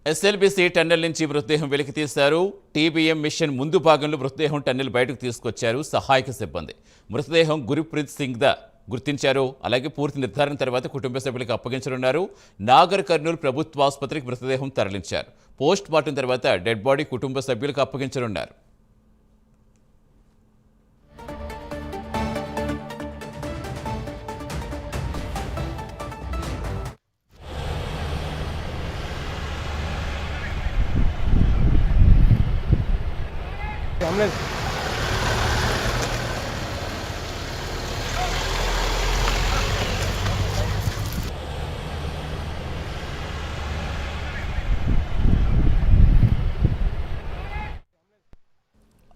SLBC tunnel నుంచి మృతదేహం వెలికి తీశారు. టీబీఎం మిషన్ ముందు భాగంలో మృతదేహం టన్నెల్ బయటకు తీసుకొచ్చారు సహాయక సిబ్బంది. మృతదేహం గురుప్రీత్ సింగ్ దా గుర్తించారు. అలాగే పూర్తి నిర్ధారణ తర్వాత కుటుంబ సభ్యులకు అప్పగించనున్నారు. నాగర్ కర్నూలు ప్రభుత్వ ఆసుపత్రికి మృతదేహం తరలించారు. పోస్ట్ మార్టం తర్వాత డెడ్ బాడీ కుటుంబ సభ్యులకు అప్పగించనున్నారు.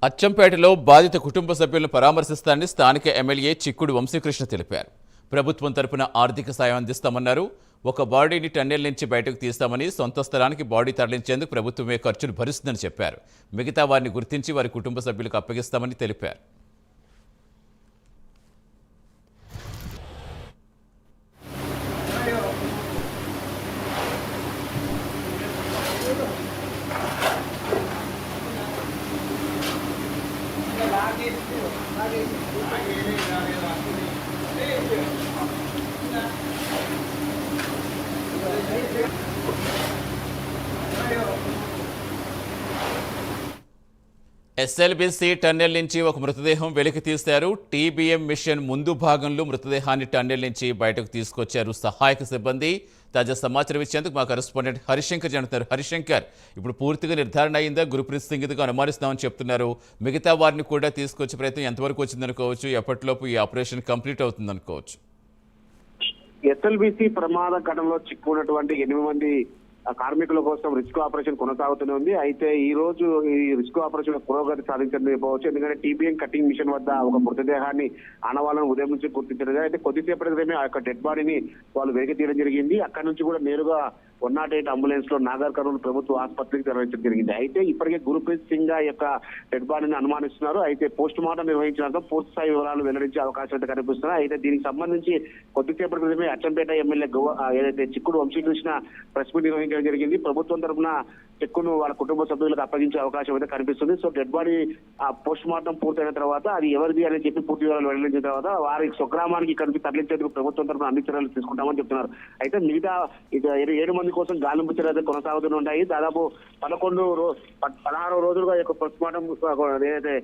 అచ్చంపేటలో బాధిత కుటుంబ సభ్యులను పరామర్శిస్తానని స్థానిక ఎమ్మెల్యే చిక్కుడు వంశీకృష్ణ తెలిపారు. ప్రభుత్వం తరపున ఆర్థిక సాయం అందిస్తామన్నారు. ఒక బాడీని టన్నెల్ నుంచి బయటకు తీస్తామని, సొంత స్థలానికి బాడీ తరలించేందుకు ప్రభుత్వమే ఖర్చులు భరిస్తుందని చెప్పారు. మిగతా వారిని గుర్తించి వారి కుటుంబ సభ్యులకు అప్పగిస్తామని తెలిపారు. ఎస్ఎల్బీసీ టన్నెల్ నుంచి ఒక మృతదేహం వెలికి తీశారు. టీబీఎం మిషన్ ముందు భాగంలో మృతదేహాన్ని టన్నెల్ నుంచి బయటకు తీసుకొచ్చారు సహాయక సిబ్బంది. తాజా సమాచారం ఇచ్చేందుకు మా కరెస్పాండెంట్ హరిశంకర్ చెబుతున్నారు. హరిశంకర్, ఇప్పుడు పూర్తిగా నిర్ధారణ అయిందా? గురుప్రీత్ సింగ్గా అనుమానిస్తామని చెప్తున్నారు. మిగతా వారిని కూడా తీసుకొచ్చే ప్రయత్నం ఎంతవరకు వచ్చిందనుకోవచ్చు? ఎప్పటిలోపు ఈ ఆపరేషన్ కంప్లీట్ అవుతుందనుకోవచ్చు? ఎస్ఎల్బీసీ ప్రమాద ఘటనలో చిక్కున్నటువంటి 8 మంది కార్మికుల కోసం రిస్క్ ఆపరేషన్ కొనసాగుతూనే ఉంది. అయితే ఈ రోజు ఈ రిస్క్ ఆపరేషన్ పురోగతి సాధించడం చెప్పవచ్చు. ఎందుకంటే టీబీఎం కటింగ్ మిషన్ వద్ద ఒక మృతదేహాన్ని ఆనవాళ్ళను ఉదయం నుంచి గుర్తించారు. అయితే కొద్దిసేపటి క్రితమే ఆ యొక్క డెడ్ బాడీని వాళ్ళు వెలికి తీయడం జరిగింది. అక్కడి నుంచి కూడా నేరుగా 108 అంబులెన్స్ లో నాగర్ కర్నూలు ప్రభుత్వ ఆసుపత్రికి తరలించడం జరిగింది. అయితే ఇప్పటికే గురుప్రీత్ సింగ్ యొక్క డెడ్ బాడీని అనుమానిస్తున్నారు. అయితే పోస్ట్ మార్టం నిర్వహించడంతో పూర్తి స్థాయి వివరాలు వెల్లడించే అవకాశం అయితే కనిపిస్తున్నాయి. అయితే దీనికి సంబంధించి కొద్దిసేపటి క్రితమే అచ్చంపేట ఎమ్మెల్యే ఏదైతే చిక్కుడు వంశీకృష్ణ ప్రెస్ మీట్ నిర్వహించడం జరిగింది. ప్రభుత్వం తరఫున చెక్కును వాళ్ళ కుటుంబ సభ్యులకు అప్పగించే అవకాశం అయితే కనిపిస్తుంది. So dead body post mortem పూర్తయిన తర్వాత అది ఎవరిది అని చెప్పి పూర్తి వివరాలు వెల్లడించిన తర్వాత వారి స్వగ్రామానికి ఇక్కడికి తరలించేందుకు ప్రభుత్వం తరఫున అన్ని చర్యలు తీసుకుంటామని చెప్తున్నారు. అయితే మిగతా 7 మంది కోసం గాలింపు చర్యలు కొనసాగుతూ ఉంటాయి. దాదాపు 16 రోజులుగా యొక్క పోస్ట్ మార్టం ఏదైతే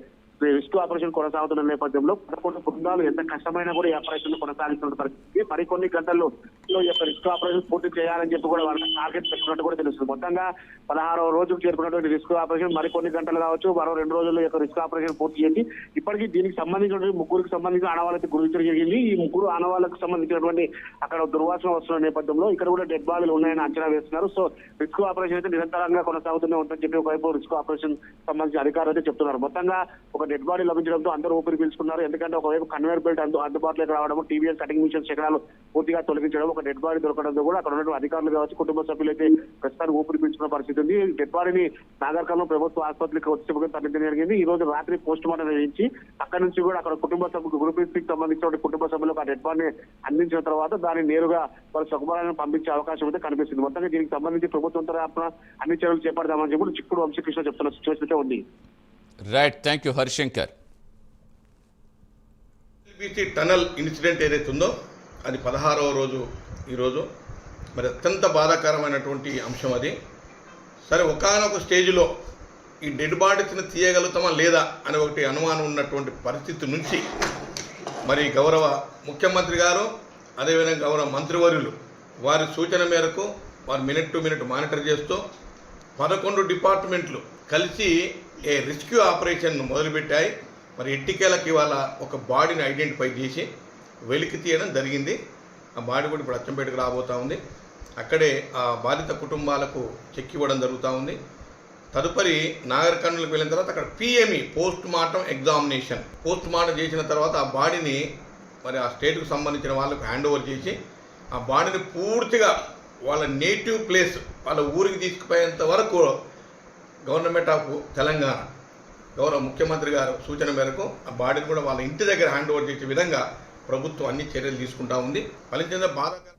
రిస్క్ ఆపరేషన్ కొనసాగుతున్న నేపథ్యంలో 11 బృందాలు ఎంత కష్టమైనా కూడా ఈ ఆపరేషన్ కొనసాగిస్తున్న పరిస్థితి. మరికొన్ని గంటల్లో ఈ యొక్క రిస్క్ ఆపరేషన్ పూర్తి చేయాలని చెప్పి కూడా వాళ్ళకి టార్గెట్ పెట్టుకున్నట్టు కూడా తెలుస్తుంది. మొత్తంగా 16వ రోజుకు చేరుకున్నటువంటి రిస్క్ ఆపరేషన్ మరికొన్ని గంటలు కావచ్చు, మరో 2 రోజుల్లో యొక్క రిస్క్ ఆపరేషన్ పూర్తి చేసి ఇప్పటికీ దీనికి సంబంధించిన 3 సంబంధించిన ఆనవాళ్ళకి గుర్తించడం జరిగింది. ఈ 3 ఆనవాళ్ళకు సంబంధించినటువంటి అక్కడ దుర్వాసన వస్తున్న నేపథ్యంలో ఇక్కడ కూడా డెడ్ బాడీలు ఉన్నాయని అంచనా వేస్తున్నారు. సో రిస్క్ ఆపరేషన్ అయితే నిరంతరంగా కొనసాగుతూనే ఉంటుందని చెప్పి ఒకవైపు రిస్క్ ఆపరేషన్ సంబంధించిన అధికారులు అయితే చెప్తున్నారు. మొత్తంగా ఒక డెడ్ బాడీ లభించడంతో అందరూ ఊపిరి పీల్చుకున్నారు. ఎందుకంటే ఒకవైపు కన్వేయర్ బెల్ట్ అందుబాటులోకి రావడం, టీబీఎం కటింగ్ మిషన్ శకలాలు పూర్తిగా తొలగించడం, ఒక డెడ్ బాడీ దొరకడంతో కూడా అక్కడ ఉన్నటువంటి అధికారులు కావచ్చు, కుటుంబ సభ్యులు అయితే ప్రస్తుతానికి ఊపిరి పీల్చుకున్న పరిస్థితి ఉంది. డెడ్ బాడీని నాగర్ కర్నూలు ప్రభుత్వ ఆసుపత్రికి వచ్చి తరలించడం జరిగింది. ఈ రోజు రాత్రి పోస్ట్ మార్టం నిర్వహించి అక్కడి నుంచి కూడా అక్కడ కుటుంబ సభ్యులకు గురుప్రీత్ సింగ్ సంబంధించిన కుటుంబ సభ్యులకు ఆ డెడ్ బాడీని అందించిన తర్వాత దాన్ని నేరుగా వాళ్ళ స్వగ్రామాలను పంపించే అవకాశం అయితే కనిపిస్తుంది. మొత్తంగా దీనికి సంబంధించి ప్రభుత్వం తరఫున అన్ని చర్యలు చేపడదామని చెప్పి చిక్కుడు వంశీకృష్ణ చెప్తున్న సిచ్యువేషన్ అయితే ఉంది. Right, thank you Harishankar. SLBC tunnel incident ఏదైతే ఉందో అది 16వ రోజు ఈరోజు. మరి అత్యంత బాధాకరమైనటువంటి అంశం అది. సరే, ఒకానొక స్టేజ్లో ఈ డెడ్ బాడీస్ని తీయగలుగుతామా లేదా అని ఒకటి అనుమానం ఉన్నటువంటి పరిస్థితి నుంచి మరి గౌరవ ముఖ్యమంత్రి గారు, అదేవిధంగా గౌరవ మంత్రివర్యులు వారి సూచన మేరకు వారు మినిట్ టు మినిట్ మానిటర్ చేస్తూ 11 డిపార్ట్మెంట్లు కలిసి ఏ రెస్క్యూ ఆపరేషన్ మొదలుపెట్టాయి. మరి ఎట్టికేలకి ఇవాళ ఒక బాడీని ఐడెంటిఫై చేసి వెలికి తీయడం జరిగింది. ఆ బాడీ కూడా ఇప్పుడు అచ్చంపేటకు రాబోతూ ఉంది. అక్కడే ఆ బాధిత కుటుంబాలకు చెక్ ఇవ్వడం జరుగుతూ ఉంది. తదుపరి నాగర్ కర్నూలుకి వెళ్ళిన తర్వాత అక్కడ PME post mortem examination post mortem చేసిన తర్వాత ఆ బాడీని మరి ఆ స్టేట్కు సంబంధించిన వాళ్ళకు హ్యాండ్ ఓవర్ చేసి ఆ బాడీని పూర్తిగా వాళ్ళ నేటివ్ ప్లేస్ వాళ్ళ ఊరికి తీసుకుపోయేంత వరకు గవర్నమెంట్ ఆఫ్ తెలంగాణ గౌరవ ముఖ్యమంత్రి గారు సూచన మేరకు ఆ బాడీని కూడా వాళ్ళ ఇంటి దగ్గర హ్యాండ్ ఓవర్ చేసే విధంగా ప్రభుత్వం అన్ని చర్యలు తీసుకుంటా ఉంది. ఫలితంగా బాధాకరం